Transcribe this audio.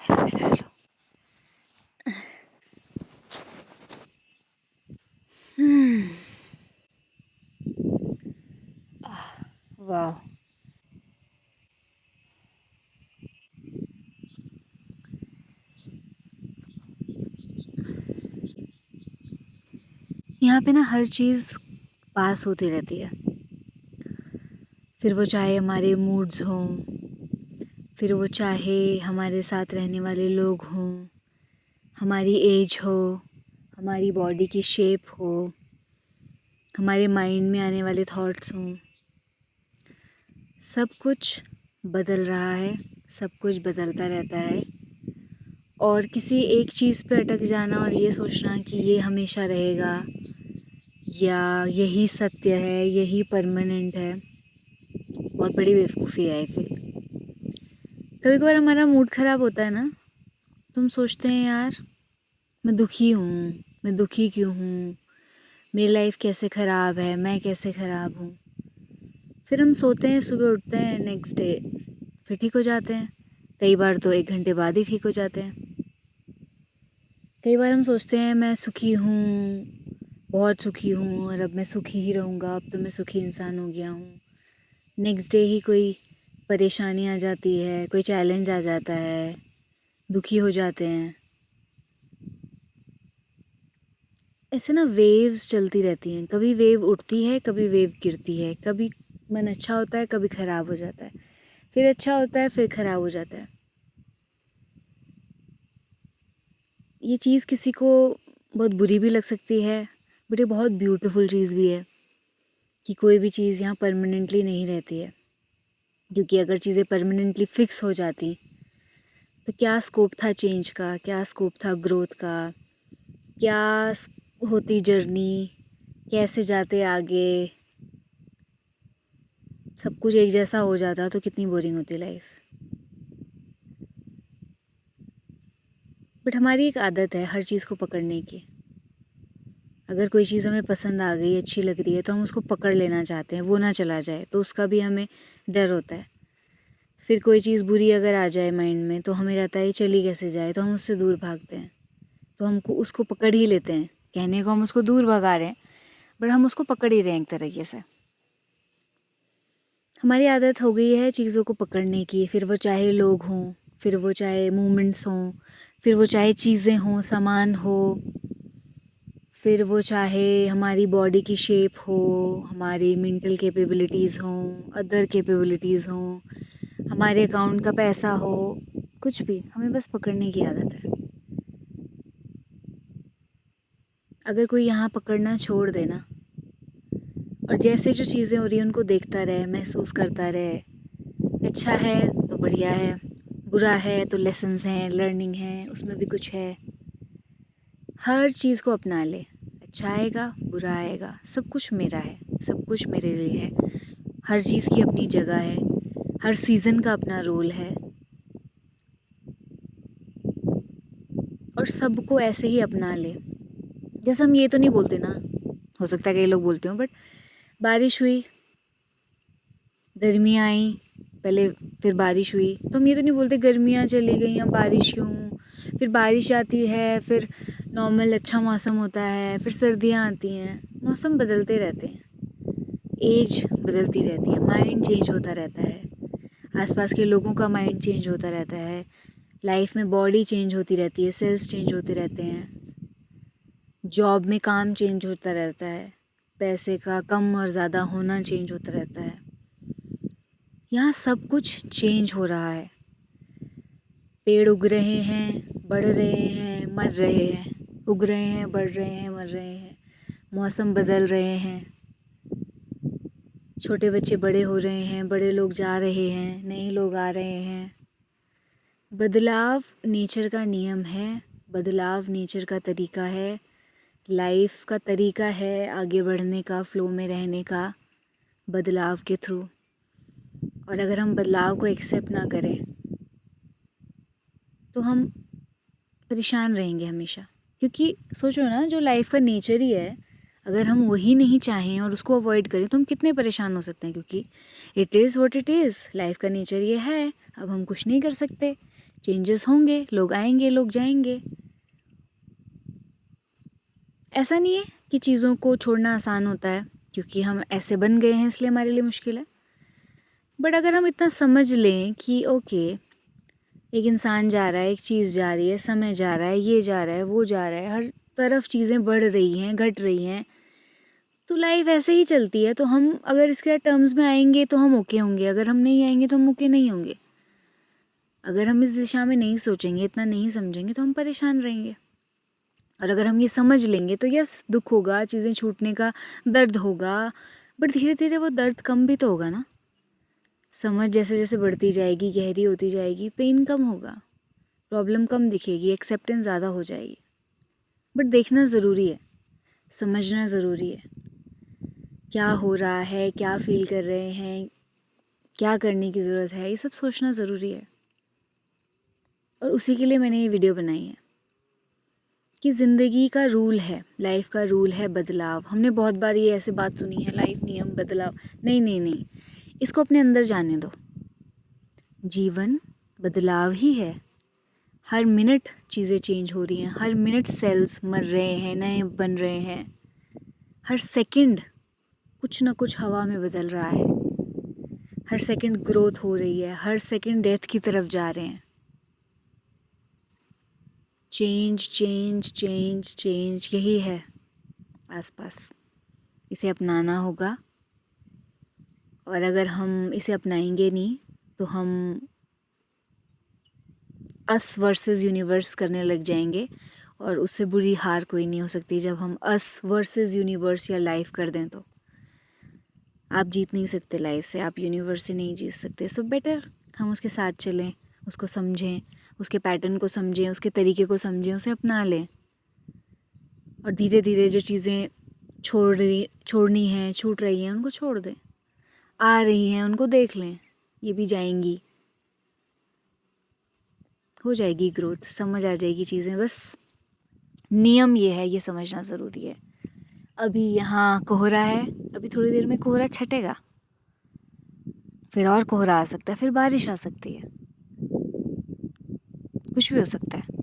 Hello hello hello. वाह, यहाँ पे ना हर चीज़ पास होती रहती है। फिर वो चाहे हमारे मूड्स हों, फिर वो चाहे हमारे साथ रहने वाले लोग हों, हमारी एज हो, हमारी बॉडी की शेप हो, हमारे माइंड में आने वाले थॉट्स हों, सब कुछ बदल रहा है, सब कुछ बदलता रहता है। और किसी एक चीज़ पे अटक जाना और ये सोचना कि ये हमेशा रहेगा या यही सत्य है, यही परमानेंट है, बहुत बड़ी बेवकूफ़ी है आई फील। कभी कभार हमारा मूड ख़राब होता है ना, तो हम सोचते हैं यार मैं दुखी हूँ, मैं दुखी क्यों हूँ, मेरी लाइफ कैसे ख़राब है, मैं कैसे ख़राब हूँ। फिर हम सोते हैं, सुबह उठते हैं, नेक्स्ट डे फिर ठीक हो जाते हैं। कई बार तो 1 घंटे बाद ही ठीक हो जाते हैं। कई बार हम सोचते हैं मैं सुखी हूँ, बहुत सुखी हूँ और अब मैं सुखी ही रहूँगा, अब तो मैं सुखी इंसान हो गया हूँ। नेक्स्ट डे ही कोई परेशानी आ जाती है, कोई चैलेंज आ जाता है, दुखी हो जाते हैं। ऐसे ना वेव्स चलती रहती हैं, कभी वेव उठती है, कभी वेव गिरती है, कभी मन अच्छा होता है, कभी ख़राब हो जाता है, फिर अच्छा होता है, फिर ख़राब हो जाता है। ये चीज़ किसी को बहुत बुरी भी लग सकती है, बट ये बहुत ब्यूटीफुल चीज़ भी है कि कोई भी चीज़ यहाँ परमानेंटली नहीं रहती है। क्योंकि अगर चीज़ें परमानेंटली फिक्स हो जाती तो क्या स्कोप था चेंज का, क्या स्कोप था ग्रोथ का, क्या होती जर्नी, कैसे जाते आगे। सब कुछ एक जैसा हो जाता तो कितनी बोरिंग होती लाइफ। बट हमारी एक आदत है हर चीज़ को पकड़ने की। अगर कोई चीज़ हमें पसंद आ गई, अच्छी लग रही है, तो हम उसको पकड़ लेना चाहते हैं, वो ना चला जाए, तो उसका भी हमें डर होता है। फिर कोई चीज़ बुरी अगर आ जाए माइंड में, तो हमें रहता है ये चली कैसे जाए, तो हम उससे दूर भागते हैं। तो हमको उसको पकड़ ही लेते हैं। कहने को हम उसको दूर भगा रहे हैं, बट हम उसको पकड़ ही रहे हैं एक तरीके से। हमारी आदत हो गई है चीज़ों को पकड़ने की, फिर वो चाहे लोग हों, फिर वो चाहे मोमेंट्स हों, फिर वो चाहे चीज़ें हों, सामान हो, फिर वो चाहे हमारी बॉडी की शेप हो, हमारी मेंटल कैपेबिलिटीज़ हों, अदर कैपेबिलिटीज़ हों, हमारे अकाउंट का पैसा हो, कुछ भी हमें बस पकड़ने की आदत है। अगर कोई यहाँ पकड़ना छोड़ देना और जैसे जो चीज़ें हो रही हैं उनको देखता रहे, महसूस करता रहे, अच्छा है तो बढ़िया है, बुरा है तो लेसन्स हैं, लर्निंग है, उसमें भी कुछ है। हर चीज़ को अपना ले, अच्छा आएगा, बुरा आएगा, सब कुछ मेरा है, सब कुछ मेरे लिए है। हर चीज़ की अपनी जगह है, हर सीज़न का अपना रोल है और सबको ऐसे ही अपना ले। जैसे हम ये तो नहीं बोलते ना, हो सकता है कई लोग बोलते हों, बट बारिश हुई, गर्मियाँ आई, पहले फिर बारिश हुई, तो हम ये तो नहीं बोलते गर्मियाँ चली गई अब बारिश क्यों। फिर बारिश आती है, फिर नॉर्मल अच्छा मौसम होता है, फिर सर्दियाँ आती हैं, मौसम बदलते रहते हैं, एज बदलती रहती है, माइंड चेंज होता रहता है, आसपास के लोगों का माइंड चेंज होता रहता है, लाइफ में बॉडी चेंज होती रहती है, सेल्स चेंज होते रहते हैं, जॉब में काम चेंज होता रहता है, पैसे का कम और ज़्यादा होना चेंज होता रहता है। यहाँ सब कुछ चेंज हो रहा है। पेड़ उग रहे हैं, बढ़ रहे हैं, मर रहे हैं, उग रहे हैं, बढ़ रहे हैं, मर रहे हैं, मौसम बदल रहे हैं, छोटे बच्चे बड़े हो रहे हैं, बड़े लोग जा रहे हैं, नए लोग आ रहे हैं। बदलाव नेचर का नियम है, बदलाव नेचर का तरीका है, लाइफ का तरीका है आगे बढ़ने का, फ्लो में रहने का, बदलाव के थ्रू। और अगर हम बदलाव को एक्सेप्ट ना करें तो हम परेशान रहेंगे हमेशा। क्योंकि सोचो ना, जो लाइफ का नेचर ही है, अगर हम वही नहीं चाहें और उसको अवॉइड करें तो हम कितने परेशान हो सकते हैं। क्योंकि it is what it is, life का नेचर ये है, अब हम कुछ नहीं कर सकते। चेंजेस होंगे, लोग आएंगे, लोग जाएंगे। ऐसा नहीं है कि चीज़ों को छोड़ना आसान होता है, क्योंकि हम ऐसे बन गए हैं इसलिए हमारे लिए मुश्किल है। बट अगर हम इतना समझ लें कि ओके, एक इंसान जा रहा है, एक चीज़ जा रही है, समय जा रहा है, ये जा रहा है, वो जा रहा है, हर तरफ चीज़ें बढ़ रही हैं, घट रही हैं, तो लाइफ ऐसे ही चलती है। तो हम अगर इसके टर्म्स में आएंगे तो हम ओके होंगे, अगर हम नहीं आएंगे तो हम ओके नहीं होंगे। अगर हम इस दिशा में नहीं सोचेंगे, इतना नहीं समझेंगे, तो हम परेशान रहेंगे। और अगर हम ये समझ लेंगे तो यस, दुख होगा, चीज़ें छूटने का दर्द होगा, बट धीरे धीरे वो दर्द कम भी तो होगा ना। समझ जैसे जैसे बढ़ती जाएगी, गहरी होती जाएगी, पेन कम होगा, प्रॉब्लम कम दिखेगी, एक्सेप्टेंस ज़्यादा हो जाएगी। बट देखना ज़रूरी है, समझना ज़रूरी है, क्या हो रहा है, क्या फील कर रहे हैं, क्या करने की ज़रूरत है, ये सब सोचना ज़रूरी है। और उसी के लिए मैंने ये वीडियो बनाई है कि ज़िंदगी का रूल है, लाइफ का रूल है बदलाव। हमने बहुत बार ये ऐसे बात सुनी है, लाइफ नियम बदलाव। नहीं नहीं नहीं, इसको अपने अंदर जाने दो। जीवन बदलाव ही है। हर मिनट चीज़ें चेंज हो रही हैं, हर मिनट सेल्स मर रहे हैं, नए बन रहे हैं, हर सेकंड कुछ ना कुछ हवा में बदल रहा है, हर सेकंड ग्रोथ हो रही है, हर सेकंड डेथ की तरफ जा रहे हैं। चेंज चेंज चेंज चेंज, यही है आसपास। इसे अपनाना होगा, और अगर हम इसे अपनाएंगे नहीं तो हम अस वर्सेस यूनिवर्स करने लग जाएंगे, और उससे बुरी हार कोई नहीं हो सकती। जब हम अस वर्सेस यूनिवर्स या लाइफ कर दें तो आप जीत नहीं सकते लाइफ से, आप यूनिवर्स से नहीं जीत सकते। सो बेटर हम उसके साथ चलें, उसको समझें, उसके पैटर्न को समझें, उसके तरीके को समझें, उसे अपना लें। और धीरे धीरे जो चीज़ें छोड़नी हैं, छूट रही हैं, उनको छोड़ दें। आ रही हैं उनको देख लें, ये भी जाएंगी, हो जाएगी ग्रोथ, समझ आ जाएगी चीज़ें। बस नियम ये है, ये समझना ज़रूरी है। अभी यहाँ कोहरा है, अभी थोड़ी देर में कोहरा छटेगा, फिर और कोहरा आ सकता है, फिर बारिश आ सकती है, कुछ भी हो सकता है।